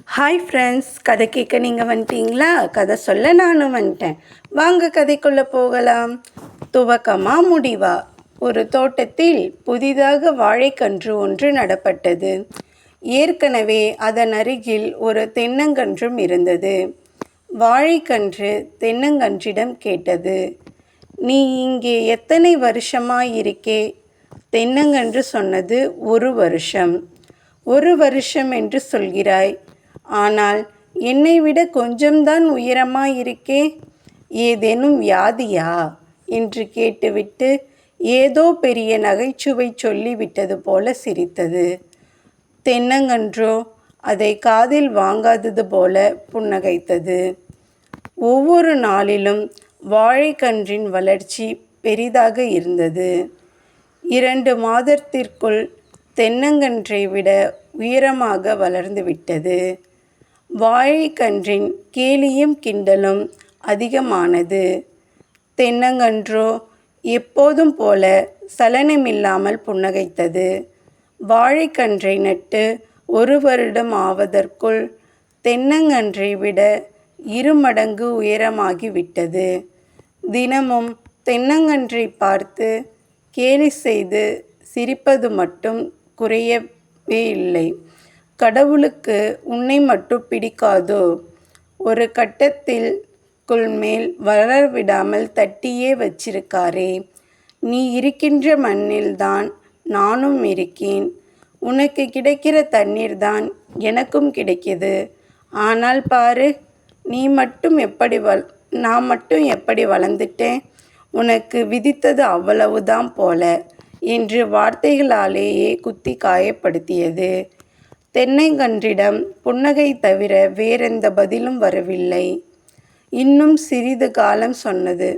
Hi friends, கதை கேட்க நீங்கள் வந்துட்டீங்களா? கதை சொல்ல நானும் வந்துட்டேன். வாங்க கதைக்குள்ளே போகலாம். துவக்கமா முடிவா? ஒரு தோட்டத்தில் புதிதாக வாழைக்கன்று ஒன்று நடப்பட்டது. ஏற்கனவே அதன் அருகில் ஒரு தென்னங்கன்றும் இருந்தது. வாழைக்கன்று தென்னங்கன்றிடம் கேட்டது, நீ இங்கே எத்தனை வருஷமாயிருக்கே? தென்னங்கன்று சொன்னது, 1 வருஷம். 1 வருஷம் என்று சொல்கிறாய், ஆனால் என்னை விட கொஞ்சம்தான் உயரமாயிருக்கே, ஏதேனும் வியாதியா என்று கேட்டுவிட்டு ஏதோ பெரிய நகைச்சுவை சொல்லிவிட்டது போல சிரித்தது. தென்னங்கன்றோ அதை காதில் வாங்காதது போல புன்னகைத்தது. ஒவ்வொரு நாளிலும் வாழைக்கன்றின் வளர்ச்சி பெரிதாக இருந்தது. 2 மாதத்திற்குள் தென்னங்கன்றை விட உயரமாக வளர்ந்துவிட்டது. வாழைக்கன்றின் கேலியும் கிண்டலும் அதிகமானது. தென்னங்கன்றோ எப்போதும் போல சலனமில்லாமல் புன்னகைத்தது. வாழைக்கன்றை நட்டு 1 வருடம் ஆவதற்குள் தென்னங்கன்றை விட 2 மடங்கு உயரமாகிவிட்டது. தினமும் தென்னங்கன்றை பார்த்து கேலி செய்து சிரிப்பது மட்டும் குறையவே இல்லை. கடவுளுக்கு உன்னை மட்டும் பிடிக்காதோ? ஒரு கட்டத்தில் மேல் வளரவிடாமல் தட்டியே வச்சிருக்காரே. நீ இருக்கின்ற மண்ணில்தான் நானும் இருக்கேன். உனக்கு கிடைக்கிற தண்ணீர் தான் எனக்கும் கிடைக்கிது. ஆனால் பாரு, நான் மட்டும் எப்படி வளர்ந்துட்டேன்? உனக்கு விதித்தது அவ்வளவுதான் போல என்று வார்த்தைகளாலேயே குத்தி காயப்படுத்தியது. தென்னங்கன்றிடம் புன்னகை தவிர வேறெந்த பதிலும் வரவில்லை. இன்னும் சிறிது காலம் சொன்னது.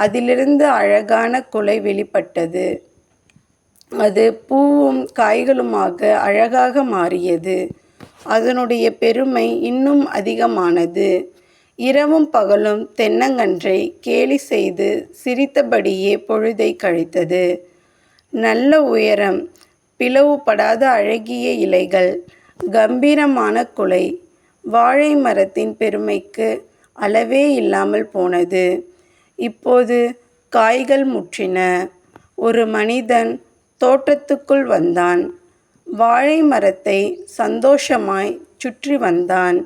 அதிலிருந்து அழகான குலை வெளிப்பட்டது. அது பூவும் காய்களுமாக அழகாக மாறியது. அதனுடைய பெருமை இன்னும் அதிகமானது. இரவும் பகலும் தென்னங்கன்றை கேலி செய்து சிரித்தபடியே பொழுதை கழித்தது. நல்ல உயரம், பிளவுபடாத அழகிய இலைகள், கம்பீரமான குலை. வாழை மரத்தின் பெருமைக்கு அளவே இல்லாமல் போனது. இப்போது காய்கள் முற்றின. ஒரு மனிதன் தோட்டத்துக்குள் வந்தான். வாழை மரத்தை சந்தோஷமாய் சுற்றி வந்தான்.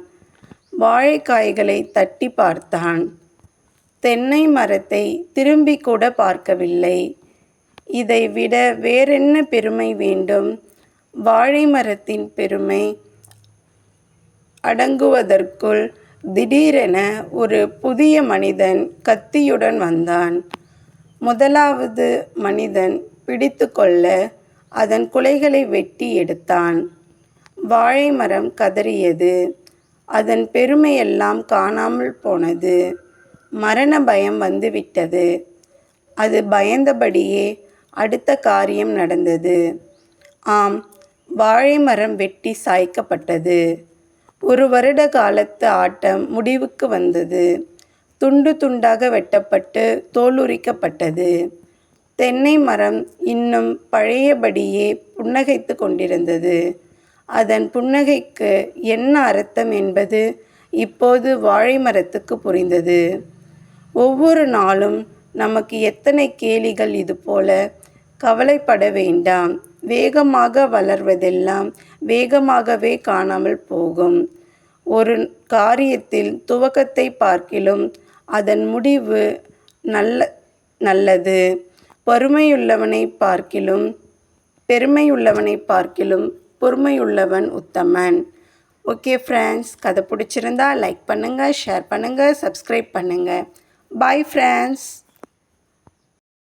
வாழைக்காய்களை தட்டி பார்த்தான். தென்னை மரத்தை திரும்பி கூட பார்க்கவில்லை. இதை விட வேறென்ன பெருமை வேண்டும்? வாழை மரத்தின் பெருமை அடங்குவதற்குள் திடீரென ஒரு புதிய மனிதன் கத்தியுடன் வந்தான். முதலாவது மனிதன் பிடித்து கொள்ள அதன் குலைகளை வெட்டி எடுத்தான். வாழை மரம் கதறியது. அதன் பெருமையெல்லாம் காணாமல் போனது. மரண பயம் வந்துவிட்டது. அது பயந்தபடியே அடுத்த காரியம் நடந்தது. ஆம், வாழை மரம் வெட்டி சாய்க்கப்பட்டது. 1 வருட காலத்து ஆட்டம் முடிவுக்கு வந்தது. துண்டு துண்டாக வெட்டப்பட்டு தோலுரிக்கப்பட்டது. தென்னை மரம் இன்னும் பழையபடியே புன்னகைத்து கொண்டிருந்தது. அதன் புன்னகைக்கு என்ன அர்த்தம் என்பது இப்போது வாழை மரத்துக்கு புரிந்தது. ஒவ்வொரு நாளும் நமக்கு எத்தனை கேலிகள்! இதுபோல கவலைப்பட வேண்டாம். வேகமாக வளர்வதெல்லாம் வேகமாகவே காணாமல் போகும். ஒரு காரியத்தில் துவக்கத்தை பார்க்கிலும் அதன் முடிவு நல்லது. பெருமையுள்ளவனை பார்க்கிலும் பொறுமையுள்ளவன் உத்தமன். ஓகே ஃப்ரெண்ட்ஸ், கதை பிடிச்சிருந்தா லைக் பண்ணுங்கள், ஷேர் பண்ணுங்கள், சப்ஸ்கிரைப் பண்ணுங்கள். Bye friends.